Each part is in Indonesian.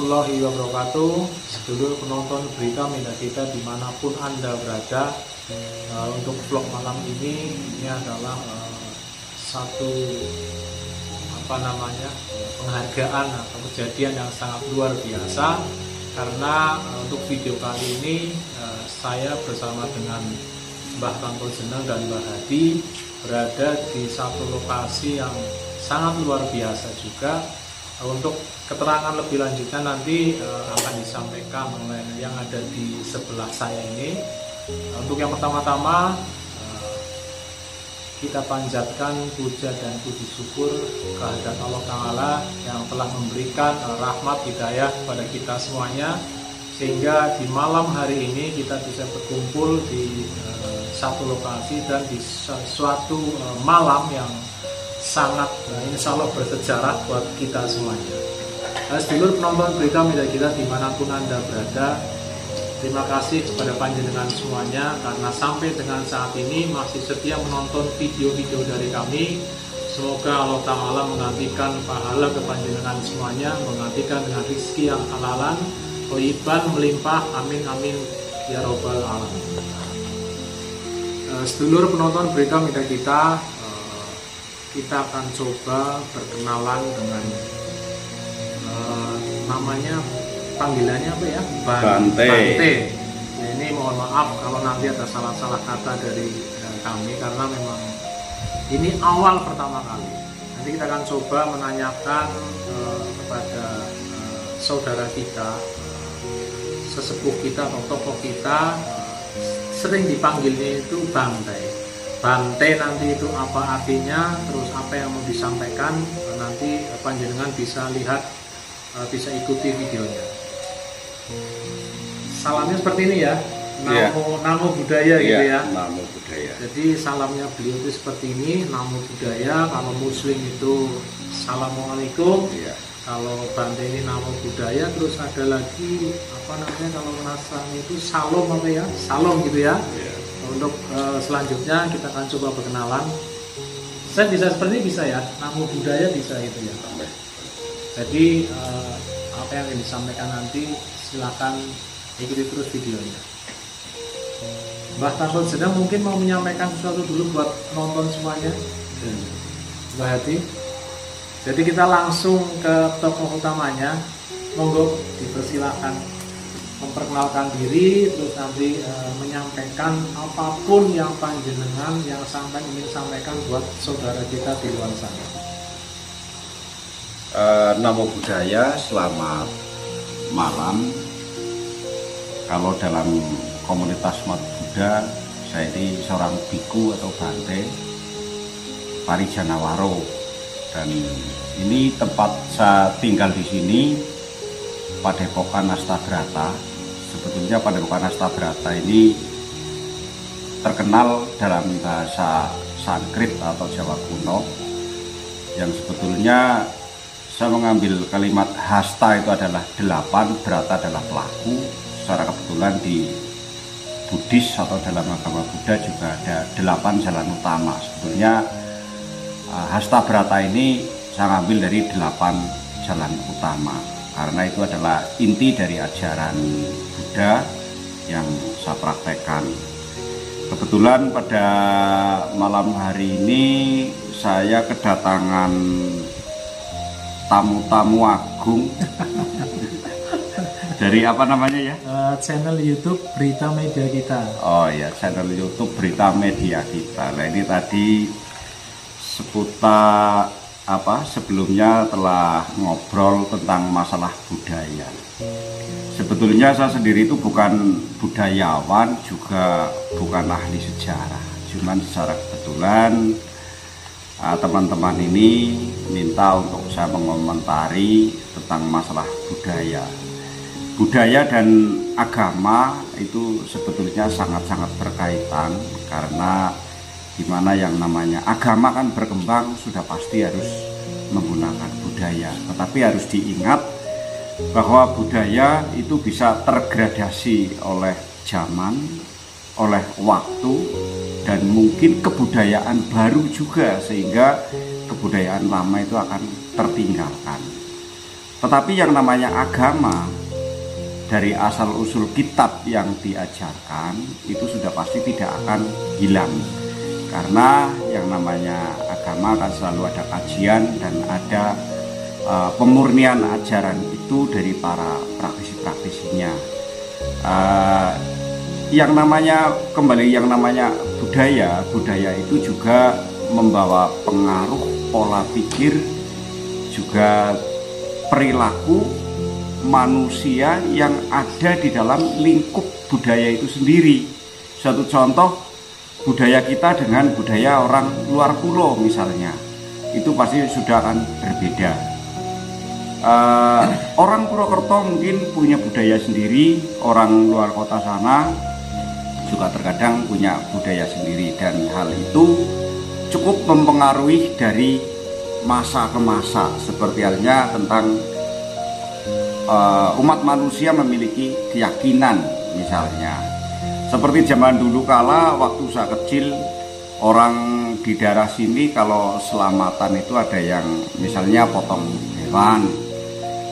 warahmatullahi wabarakatuh. Sedulur penonton berita media kita dimanapun Anda berada, untuk vlog malam ini adalah satu penghargaan atau kejadian yang sangat luar biasa, karena untuk video kali ini saya bersama dengan Mbah Tangkul Jeneng dan Mbah Hadi berada di satu lokasi yang sangat luar biasa juga. Untuk keterangan lebih lanjutnya nanti akan disampaikan oleh yang ada di sebelah saya ini. Untuk yang pertama-tama kita panjatkan puja dan puji syukur kehadirat Allah Ta'ala yang telah memberikan rahmat hidayah kepada kita semuanya, sehingga di malam hari ini kita bisa berkumpul di satu lokasi dan di suatu malam yang sangat insya Allah bersejarah buat kita semuanya. Sedulur penonton berita media kita dimanapun Anda berada, terima kasih kepada panjenengan semuanya karena sampai dengan saat ini masih setia menonton video-video dari kami. Semoga Allah Ta'ala menggantikan pahala ke panjenengan semuanya, menggantikan dengan rezeki yang halalan, thayyiban, melimpah, amin amin ya robbal alamin. Sedulur penonton berita media kita akan coba berkenalan dengan namanya, panggilannya apa ya? Bante. Nah, ini mohon maaf kalau nanti ada salah-salah kata dari kami, karena memang ini awal pertama kali. Nanti kita akan coba menanyakan kepada saudara kita, sesepuh kita atau tokoh kita, sering dipanggilnya itu Bante. Bante nanti itu apa artinya, terus apa yang mau disampaikan, nanti panjenengan bisa lihat, bisa ikuti videonya. Salamnya seperti ini ya, namo budaya gitu ya. Namo budaya. Jadi salamnya beliau itu seperti ini, namo budaya. Kalau muslim itu assalamualaikum. Kalau Bante ini namo budaya. Terus ada lagi kalau Nasrani itu salom salom gitu ya. Untuk selanjutnya kita akan coba berkenalan. Saya bisa seperti ini, bisa ya, namo budaya bisa itu ya. Jadi apa yang disampaikan nanti silakan ikuti terus videonya. Mbah Tangkul Jeneng mungkin mau menyampaikan sesuatu dulu buat nonton semuanya. Mbah Hadi. Jadi kita langsung ke tokoh utamanya. Monggo dipersilakan memperkenalkan diri, terus nanti menyampaikan apapun yang panjenengan yang ingin sampaikan buat saudara kita di luar sana. Namo budaya, selamat malam. Kalau dalam komunitas umat Buddha, saya ini seorang biku atau Bante Parijanawaro, dan ini tempat saya tinggal di sini, Padepokan Astabrata. Sebetulnya Padepokan Astabrata ini terkenal dalam bahasa Sanskrit atau Jawa kuno, yang sebetulnya saya mengambil kalimat hasta itu adalah 8, berata adalah pelaku. Secara kebetulan di Buddhis atau dalam agama Buddha juga ada 8 jalan utama. Sebetulnya hasta berata ini saya ambil dari 8 jalan utama, karena itu adalah inti dari ajaran Buddha yang saya praktekkan. Kebetulan pada malam hari ini saya kedatangan tamu-tamu agung dari channel YouTube Berita Media Kita. Oh ya, channel YouTube Berita Media Kita. Nah, ini tadi seputar sebelumnya telah ngobrol tentang masalah budaya. Sebetulnya saya sendiri itu bukan budayawan, juga bukan ahli sejarah. Cuman secara kebetulan teman-teman ini minta untuk saya mengomentari tentang masalah budaya. Budaya dan agama itu sebetulnya sangat-sangat berkaitan, karena dimana yang namanya agama kan berkembang sudah pasti harus menggunakan budaya, tetapi harus diingat bahwa budaya itu bisa tergradasi oleh zaman, oleh waktu, dan mungkin kebudayaan baru juga, sehingga kebudayaan lama itu akan tertinggalkan. Tetapi yang namanya agama dari asal usul kitab yang diajarkan itu sudah pasti tidak akan hilang, karena yang namanya agama akan selalu ada kajian dan ada pemurnian ajaran itu dari para praktisi-praktisinya. Yang namanya kembali yang namanya budaya itu juga membawa pengaruh pola pikir, juga perilaku manusia yang ada di dalam lingkup budaya itu sendiri. Suatu contoh, budaya kita dengan budaya orang luar pulau misalnya, itu pasti sudah akan berbeda. Orang Purwokerto mungkin punya budaya sendiri, orang luar kota sana juga terkadang punya budaya sendiri, dan hal itu cukup mempengaruhi dari masa ke masa. Seperti halnya tentang umat manusia memiliki keyakinan misalnya. Seperti zaman dulu kala waktu saya kecil, orang di daerah sini kalau selamatan itu ada yang misalnya potong hewan,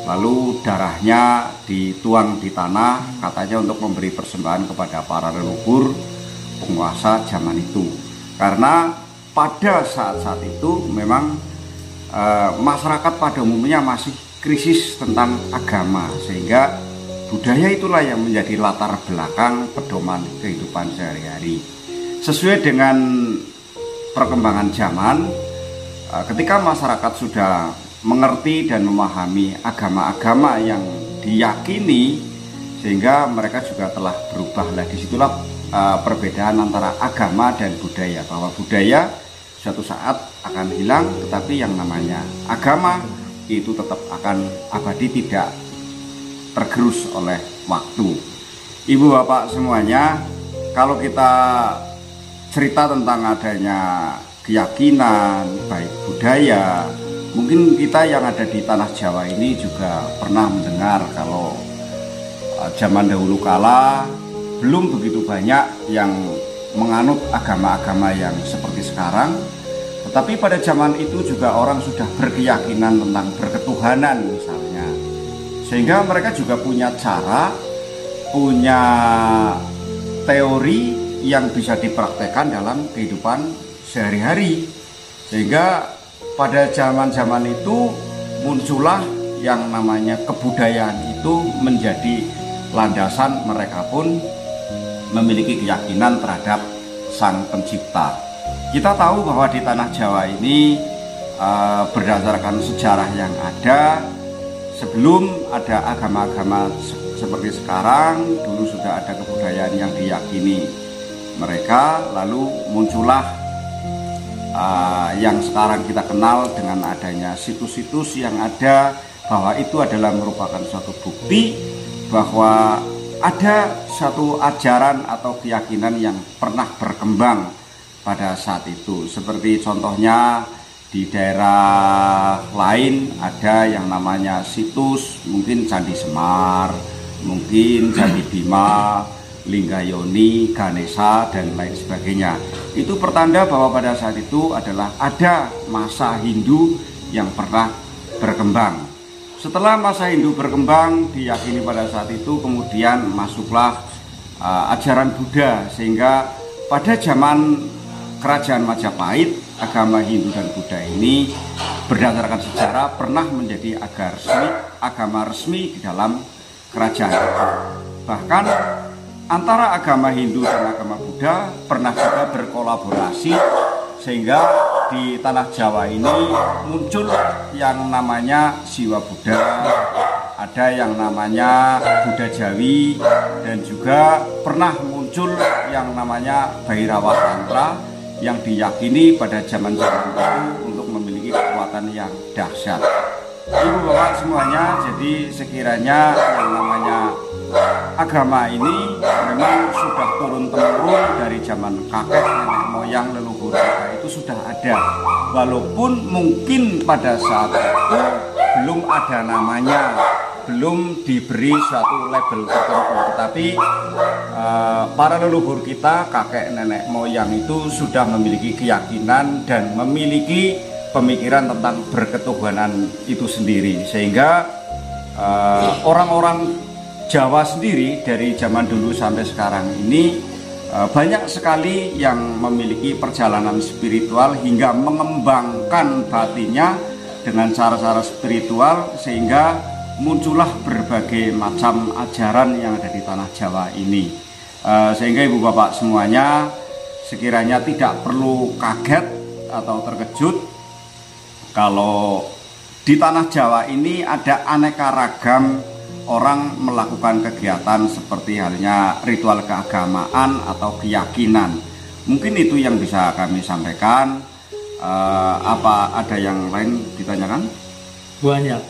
lalu darahnya dituang di tanah, katanya untuk memberi persembahan kepada para leluhur penguasa zaman itu. Karena pada saat-saat itu memang masyarakat pada umumnya masih krisis tentang agama, sehingga budaya itulah yang menjadi latar belakang pedoman kehidupan sehari-hari. Sesuai dengan perkembangan zaman, ketika masyarakat sudah mengerti dan memahami agama-agama yang diyakini, sehingga mereka juga telah berubah. Disitulah perbedaan antara agama dan budaya, bahwa budaya suatu saat akan hilang, tetapi yang namanya agama itu tetap akan abadi, tidak tergerus oleh waktu. Ibu bapak semuanya, kalau kita cerita tentang adanya keyakinan baik budaya, mungkin kita yang ada di tanah Jawa ini juga pernah mendengar kalau zaman dahulu kala belum begitu banyak yang menganut agama-agama yang seperti sekarang. Tetapi pada zaman itu juga orang sudah berkeyakinan tentang berketuhanan misalnya, sehingga mereka juga punya cara, punya teori yang bisa dipraktekkan dalam kehidupan sehari-hari. Sehingga pada zaman-zaman itu muncullah yang namanya kebudayaan itu menjadi landasan mereka pun memiliki keyakinan terhadap Sang Pencipta. Kita tahu bahwa di tanah Jawa ini berdasarkan sejarah yang ada, sebelum ada agama-agama seperti sekarang, dulu sudah ada kebudayaan yang diyakini mereka, lalu muncullah yang sekarang kita kenal dengan adanya situs-situs yang ada, bahwa itu adalah merupakan suatu bukti bahwa ada satu ajaran atau keyakinan yang pernah berkembang pada saat itu. Seperti contohnya di daerah lain ada yang namanya situs, mungkin Candi Semar, mungkin Candi Bima, Linggayoni, Ganesha, dan lain sebagainya. Itu pertanda bahwa pada saat itu adalah ada masa Hindu yang pernah berkembang. Setelah masa Hindu berkembang, diyakini pada saat itu kemudian masuklah ajaran Buddha, sehingga pada zaman Kerajaan Majapahit, agama Hindu dan Buddha ini berdasarkan sejarah pernah menjadi agama resmi di dalam kerajaan. Bahkan antara agama Hindu dan agama Buddha pernah juga berkolaborasi, sehingga di tanah Jawa ini muncul yang namanya Siwa Buddha, ada yang namanya Buddha Jawi, dan juga pernah muncul yang namanya Bhairawa Tantra yang diyakini pada zaman-zaman itu untuk memiliki kekuatan yang dahsyat. Ibu bapak semuanya, jadi sekiranya yang namanya agama ini memang sudah turun-temurun dari zaman kakek nenek moyang leluhur kita, itu sudah ada, walaupun mungkin pada saat itu belum ada namanya, belum diberi suatu label tertentu, tetapi para leluhur kita, kakek nenek moyang itu sudah memiliki keyakinan dan memiliki pemikiran tentang berketuhanan itu sendiri, sehingga orang-orang Jawa sendiri dari zaman dulu sampai sekarang ini banyak sekali yang memiliki perjalanan spiritual hingga mengembangkan batinnya dengan cara-cara spiritual, sehingga muncullah berbagai macam ajaran yang ada di tanah Jawa ini. Sehingga ibu bapak semuanya sekiranya tidak perlu kaget atau terkejut kalau di tanah Jawa ini ada aneka ragam orang melakukan kegiatan seperti halnya ritual keagamaan atau keyakinan. Mungkin itu yang bisa kami sampaikan. Apa ada yang lain ditanyakan? Banyak.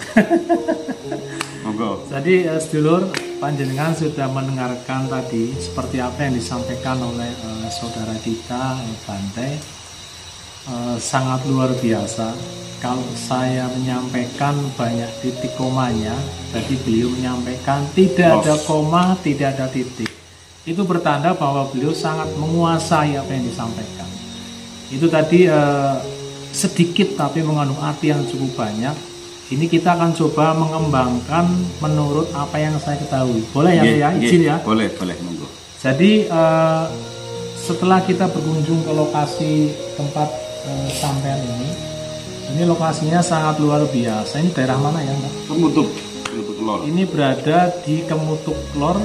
Monggo. Jadi sedulur, panjenengan sudah mendengarkan tadi seperti apa yang disampaikan oleh saudara kita Bante. Sangat luar biasa. Kalau saya menyampaikan banyak titik komanya, jadi beliau menyampaikan tidak ada koma, tidak ada titik. Itu bertanda bahwa beliau sangat menguasai apa yang disampaikan. Itu tadi sedikit tapi mengandung arti yang cukup banyak. Ini kita akan coba mengembangkan menurut apa yang saya ketahui. Boleh ya, izin ya? Boleh, monggo. Jadi setelah kita berkunjung ke lokasi tempat sampean ini lokasinya sangat luar biasa. Ini daerah mana ya, Mbak? Kemutuk Lor. Ini berada di Kemutuk Lor.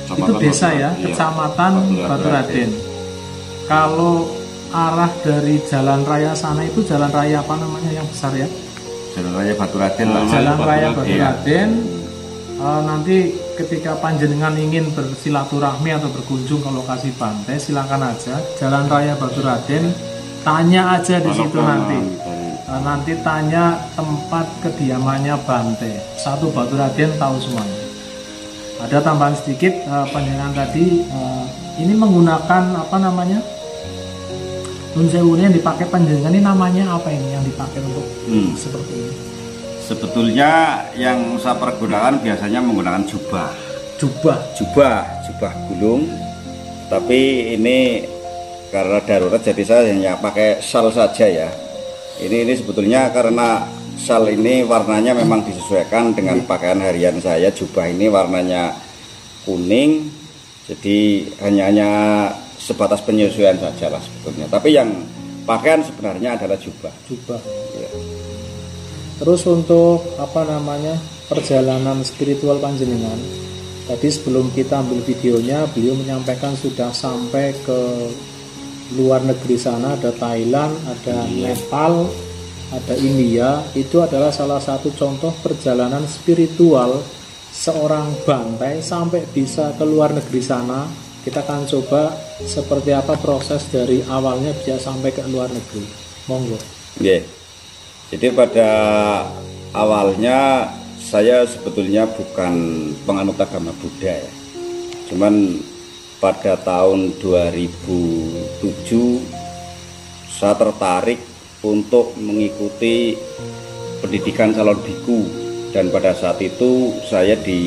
Itu desa ya, Kecamatan Baturaden. Kalau arah dari jalan raya sana itu jalan raya apa namanya yang besar ya? Jalan Raya Baturaden. Jalan Raya Baturaden. Nanti ketika panjenengan ingin bersilaturahmi atau berkunjung ke lokasi Bante, silakan aja Jalan Raya Baturaden, tanya aja di situ nanti. Nanti tanya tempat kediamannya Bante. Satu Baturaden tahu semuanya. Ada tambahan sedikit, panjenengan tadi ini menggunakan apa namanya? Nun sewu yang dipakai panjenengan ini namanya apa ini yang dipakai untuk seperti ini? Sebetulnya yang saya pergunakan biasanya menggunakan jubah gulung, tapi ini karena darurat jadi saya hanya pakai syal saja ya. Ini sebetulnya karena syal ini warnanya memang disesuaikan dengan pakaian harian saya. Jubah ini warnanya kuning, jadi hanya sebatas penyesuaian saja lah sebetulnya. Tapi yang pakaian sebenarnya adalah jubah. Ya. Terus untuk apa namanya perjalanan spiritual panjenengan, tadi sebelum kita ambil videonya, beliau menyampaikan sudah sampai ke luar negeri sana, ada Thailand, ada Nepal, ada India. Itu adalah salah satu contoh perjalanan spiritual seorang Bante sampai bisa ke luar negeri sana. Kita akan coba seperti apa proses dari awalnya bisa sampai ke luar negeri. Monggo. Yeah. Jadi pada awalnya saya sebetulnya bukan penganut agama Buddha ya. Cuman pada tahun 2007 saya tertarik untuk mengikuti pendidikan calon biku, dan pada saat itu saya di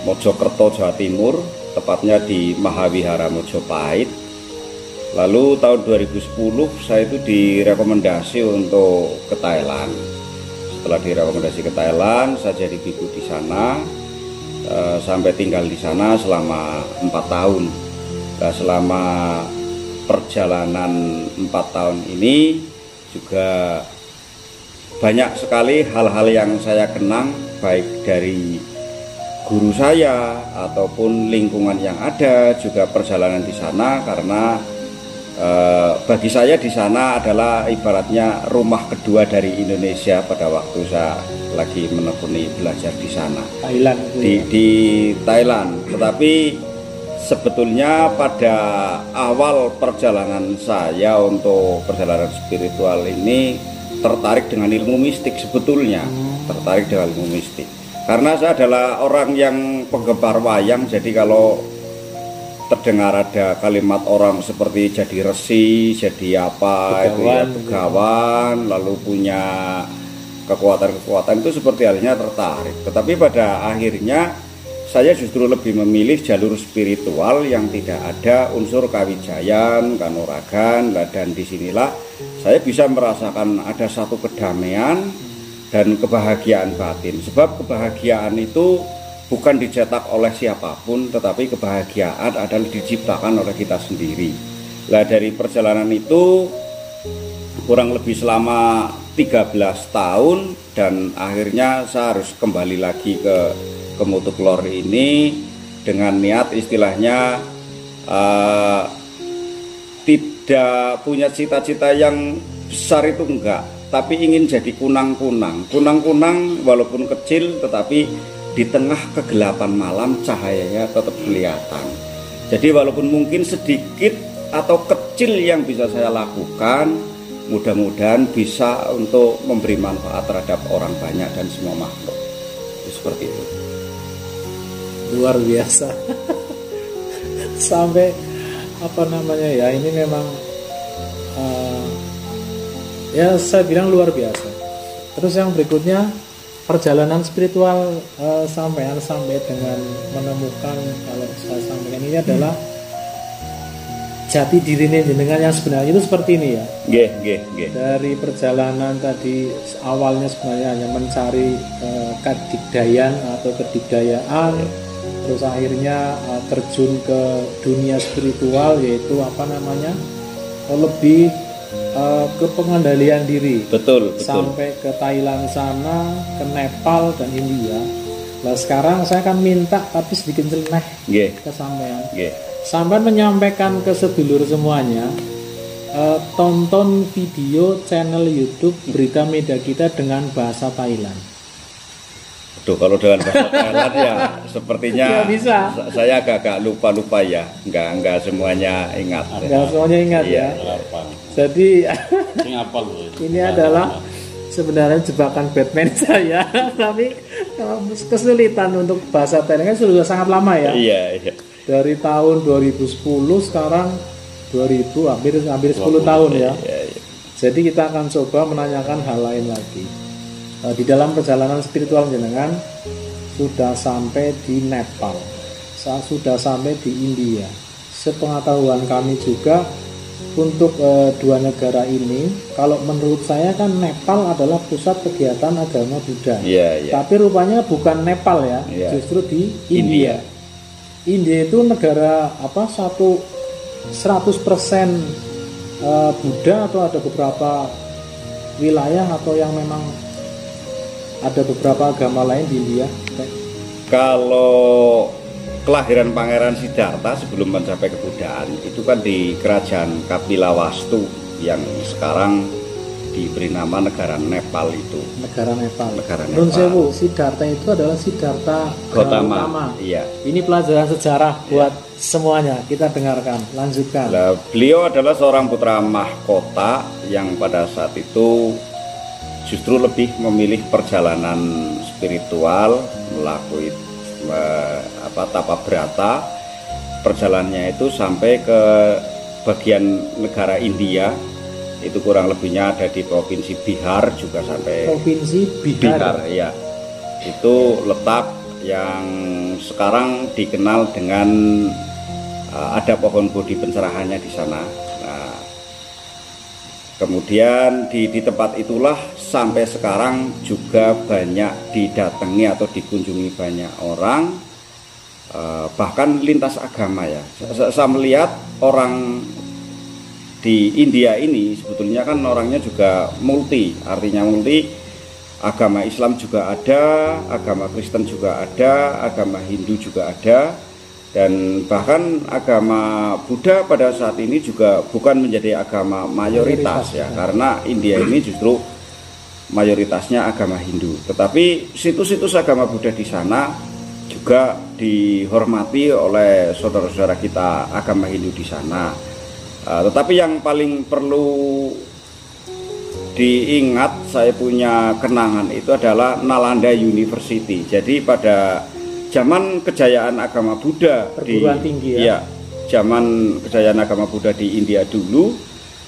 Mojokerto, Jawa Timur, tepatnya di Mahawihara Mojopahit. Lalu tahun 2010 saya itu direkomendasi untuk ke Thailand. Setelah direkomendasi ke Thailand, saya jadi biku di sana. Sampai tinggal di sana selama 4 tahun. Nah, selama perjalanan 4 tahun ini juga banyak sekali hal-hal yang saya kenang, baik dari guru saya ataupun lingkungan yang ada, juga perjalanan di sana, karena bagi saya di sana adalah ibaratnya rumah kedua dari Indonesia pada waktu saya lagi menekuni belajar di sana. Thailand di Thailand. Tetapi sebetulnya pada awal perjalanan saya untuk perjalanan spiritual ini tertarik dengan ilmu mistik sebetulnya. Tertarik dengan ilmu mistik. Karena saya adalah orang yang penggemar wayang, jadi kalau terdengar ada kalimat orang seperti jadi resi, jadi apa, itu ya begawan, lalu punya kekuatan-kekuatan, itu seperti halnya tertarik. Tetapi pada akhirnya saya justru lebih memilih jalur spiritual yang tidak ada unsur kawijayan, kanuragan, dan disinilah saya bisa merasakan ada satu kedamaian, dan kebahagiaan batin. Sebab kebahagiaan itu bukan dicetak oleh siapapun, tetapi kebahagiaan adalah diciptakan oleh kita sendiri. Nah, dari perjalanan itu kurang lebih selama 13 tahun, dan akhirnya saya harus kembali lagi ke Motoklor ini dengan niat istilahnya tidak punya cita-cita yang besar itu enggak, tapi ingin jadi kunang-kunang. Kunang-kunang walaupun kecil, tetapi di tengah kegelapan malam cahayanya tetap kelihatan. Jadi walaupun mungkin sedikit atau kecil yang bisa saya lakukan, mudah-mudahan bisa untuk memberi manfaat terhadap orang banyak dan semua makhluk. Seperti itu. Luar biasa. Sampai apa namanya ya, ini memang ya saya bilang luar biasa. Terus yang berikutnya, perjalanan spiritual sampai dengan menemukan, kalau saya sampaikan ini adalah jati diri jenengan yang sebenarnya itu seperti ini ya. Dari perjalanan tadi awalnya sebenarnya hanya mencari kedikdayan atau kedikdayaan, terus akhirnya terjun ke dunia spiritual, yaitu apa namanya, lebih ke pengendalian diri. Betul. Sampai ke Thailand sana, ke Nepal dan India. Nah sekarang saya akan minta tapi sedikit nyeleneh ke sampean. Sampean menyampaikan ke sedulur semuanya, tonton video channel YouTube Berita Media Kita dengan bahasa Thailand. Aduh, kalau dengan bahasa Thailand ya sepertinya bisa. Saya agak lupa ya, enggak semuanya ingat. Enggak semuanya ingat ya. Jadi ini adalah sebenarnya jebakan Batman saya, tapi kesulitan untuk bahasa Thailand kan sudah sangat lama ya. Iya. Dari tahun 2010 sekarang 2000 hampir 10 tahun ya. Jadi kita akan coba menanyakan hal lain lagi. Di dalam perjalanan spiritual jenengan sudah sampai di Nepal, sudah sampai di India. Sepengetahuan kami juga untuk dua negara ini, kalau menurut saya kan Nepal adalah pusat kegiatan agama Buddha. Tapi rupanya bukan Nepal ya, justru di India. India itu negara apa 100% Buddha, atau ada beberapa wilayah atau yang memang ada beberapa agama lain di India? Kalau kelahiran Pangeran Siddhartha sebelum mencapai kebudayaan itu kan di kerajaan Kapilawastu yang sekarang diberi nama negara Nepal itu. Negara Nepal. Nun sewu, Siddhartha itu adalah Siddhartha Gautama. Iya. Ini pelajaran sejarah buat semuanya. Kita dengarkan, lanjutkan. Beliau adalah seorang putra mahkota yang pada saat itu justru lebih memilih perjalanan spiritual, melalui tapa brata. Perjalanannya itu sampai ke bagian negara India, itu kurang lebihnya ada di provinsi Bihar, juga sampai provinsi Bihar ya. Itu letak yang sekarang dikenal dengan ada pohon bodhi pencerahannya di sana. Nah, kemudian di tempat itulah sampai sekarang juga banyak didatangi atau dikunjungi banyak orang, bahkan lintas agama ya. Saya melihat orang di India ini sebetulnya kan orangnya juga multi, artinya multi, agama Islam juga ada, agama Kristen juga ada, agama Hindu juga ada, dan bahkan agama Buddha pada saat ini juga bukan menjadi agama mayoritas ya, karena India ini justru mayoritasnya agama Hindu. Tetapi situs-situs agama Buddha di sana juga dihormati oleh saudara-saudara kita agama Hindu di sana. Tetapi yang paling perlu diingat, saya punya kenangan itu adalah Nalanda University. Jadi pada zaman kejayaan agama Buddha perguruan tinggi ya. Zaman kejayaan agama Buddha di India dulu,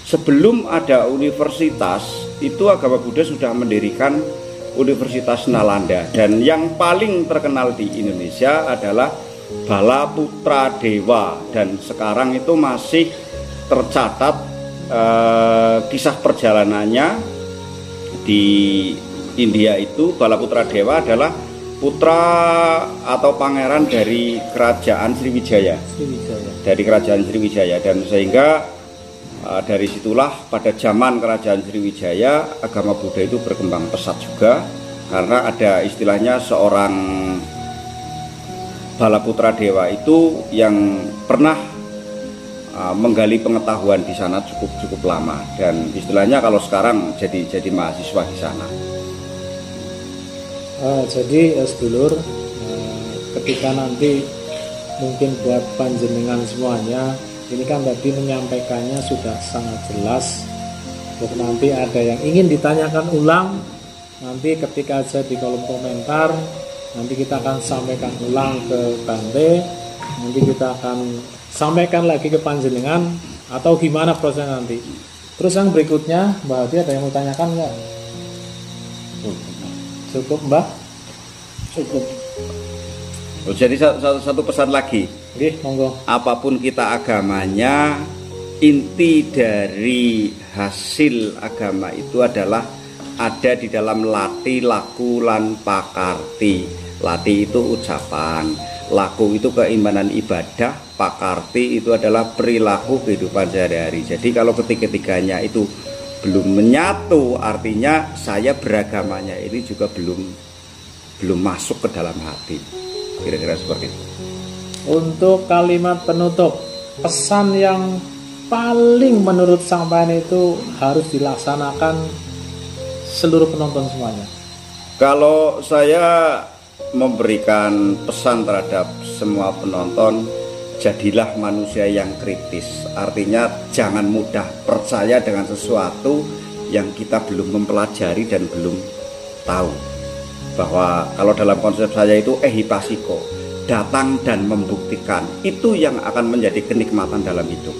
sebelum ada universitas, itu agama Buddha sudah mendirikan Universitas Nalanda. Dan yang paling terkenal di Indonesia adalah Balaputra Dewa, dan sekarang itu masih tercatat kisah perjalanannya di India itu Balaputra Dewa adalah putra atau pangeran dari kerajaan Sriwijaya. Dari kerajaan Sriwijaya, dan sehingga dari situlah pada zaman kerajaan Sriwijaya agama Buddha itu berkembang pesat juga, karena ada istilahnya seorang Balaputra Dewa itu yang pernah menggali pengetahuan di sana cukup lama, dan istilahnya kalau sekarang jadi mahasiswa di sana. Jadi sedulur, ketika nanti mungkin buat panjenengan semuanya, ini kan tadi menyampaikannya sudah sangat jelas. Untuk nanti ada yang ingin ditanyakan ulang, nanti ketika aja di kolom komentar, nanti kita akan sampaikan ulang ke Bante, nanti kita akan sampaikan lagi ke panjenengan, atau gimana prosesnya nanti. Terus yang berikutnya, Mbak Hadi ada yang mau tanyakan nggak? Cukup Mbak? Cukup. Jadi satu pesan lagi. Monggo. Apapun kita agamanya, inti dari hasil agama itu adalah ada di dalam lati, laku, lan pakarti. Lati itu ucapan, laku itu keimanan ibadah, pakarti itu adalah perilaku kehidupan sehari-hari. Jadi kalau ketiga-tiganya itu belum menyatu, artinya saya beragamanya ini juga belum masuk ke dalam hati. Kira-kira seperti itu. Untuk kalimat penutup, pesan yang paling menurut sampean itu harus dilaksanakan seluruh penonton semuanya. Kalau saya memberikan pesan terhadap semua penonton, jadilah manusia yang kritis. Artinya jangan mudah percaya dengan sesuatu yang kita belum mempelajari dan belum tahu. Bahwa kalau dalam konsep saya itu ehipasiko, datang dan membuktikan, itu yang akan menjadi kenikmatan dalam hidup.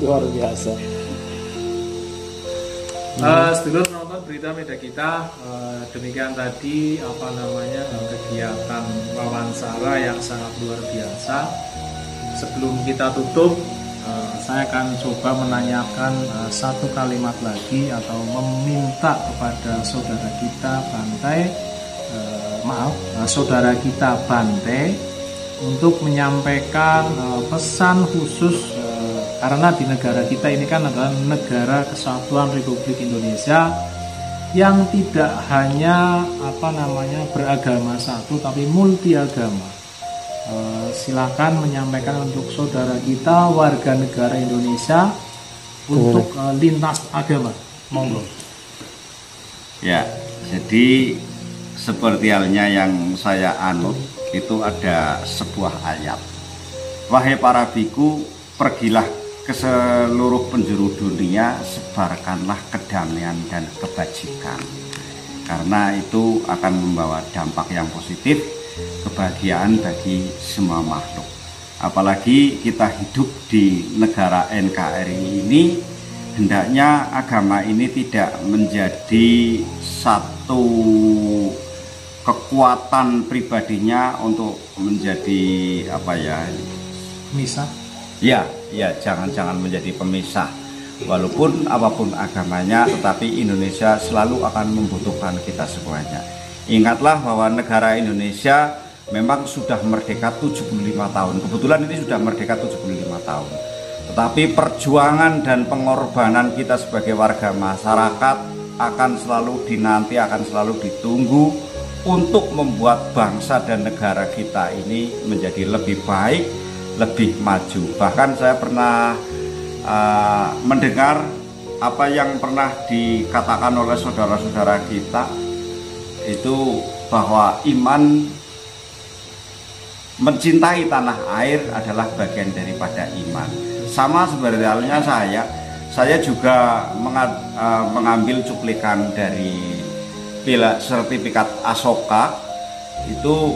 Luar biasa. Sedulur penonton berita media kita, demikian tadi kegiatan wawancara yang sangat luar biasa. Sebelum kita tutup, saya akan coba menanyakan satu kalimat lagi, atau meminta kepada saudara kita saudara kita Bante untuk menyampaikan pesan khusus, karena di negara kita ini kan adalah negara kesatuan Republik Indonesia yang tidak hanya beragama satu, tapi multi agama. Silakan menyampaikan untuk saudara kita warga negara Indonesia untuk lintas agama. Monggo. Ya, jadi seperti halnya yang saya anut, itu ada sebuah ayat. Wahai para biku, pergilah ke seluruh penjuru dunia, sebarkanlah kedamaian dan kebajikan. Karena itu akan membawa dampak yang positif, kebahagiaan bagi semua makhluk. Apalagi kita hidup di negara NKRI ini, hendaknya agama ini tidak menjadi satu kekuatan pribadinya untuk menjadi misah. Ya, jangan menjadi pemisah. Walaupun apapun agamanya, tetapi Indonesia selalu akan membutuhkan kita semuanya. Ingatlah bahwa negara Indonesia memang sudah merdeka 75 tahun. Kebetulan ini sudah merdeka 75 tahun. Tetapi perjuangan dan pengorbanan kita sebagai warga masyarakat akan selalu dinanti, akan selalu ditunggu untuk membuat bangsa dan negara kita ini menjadi lebih baik, lebih maju. Bahkan saya pernah mendengar apa yang pernah dikatakan oleh saudara-saudara kita, itu bahwa iman mencintai tanah air adalah bagian daripada iman. Sama seperti halnya saya juga mengambil cuplikan dari sertifikat Asoka. Itu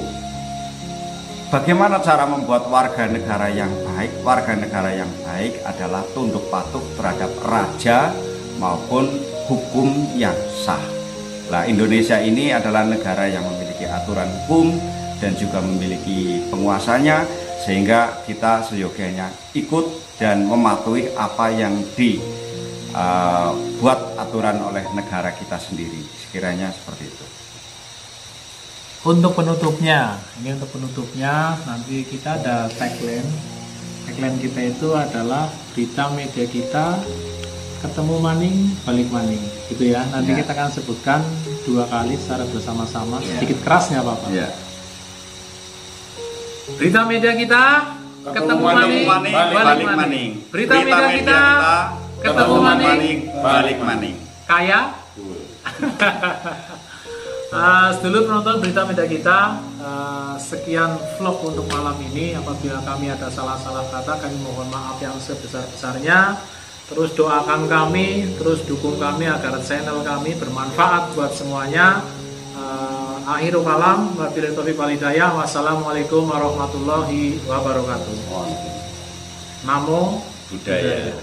bagaimana cara membuat warga negara yang baik. Warga negara yang baik adalah tunduk patuh terhadap raja maupun hukum yang sah. Nah, Indonesia ini adalah negara yang memiliki aturan hukum dan juga memiliki penguasanya, sehingga kita seyogianya ikut dan mematuhi apa yang buat aturan oleh negara kita sendiri, sekiranya seperti itu. Untuk penutupnya, nanti kita ada tagline kita itu adalah berita media kita ketemu maning balik maning, gitu ya. Nanti kita akan sebutkan 2 kali secara bersama-sama, sedikit kerasnya Bapak. Berita media kita ketemu maning balik maning. Berita media kita ketemu maning balik maning. Kaya. Sedulur penonton berita media kita, sekian vlog untuk malam ini. Apabila kami ada salah-salah kata, kami mohon maaf yang sebesar-besarnya. Terus doakan kami, terus dukung kami agar channel kami bermanfaat buat semuanya. Akhirul kalam, wabillahi taufiq wal hidayah. Wassalamualaikum warahmatullahi wabarakatuh. Namo Buddhaya.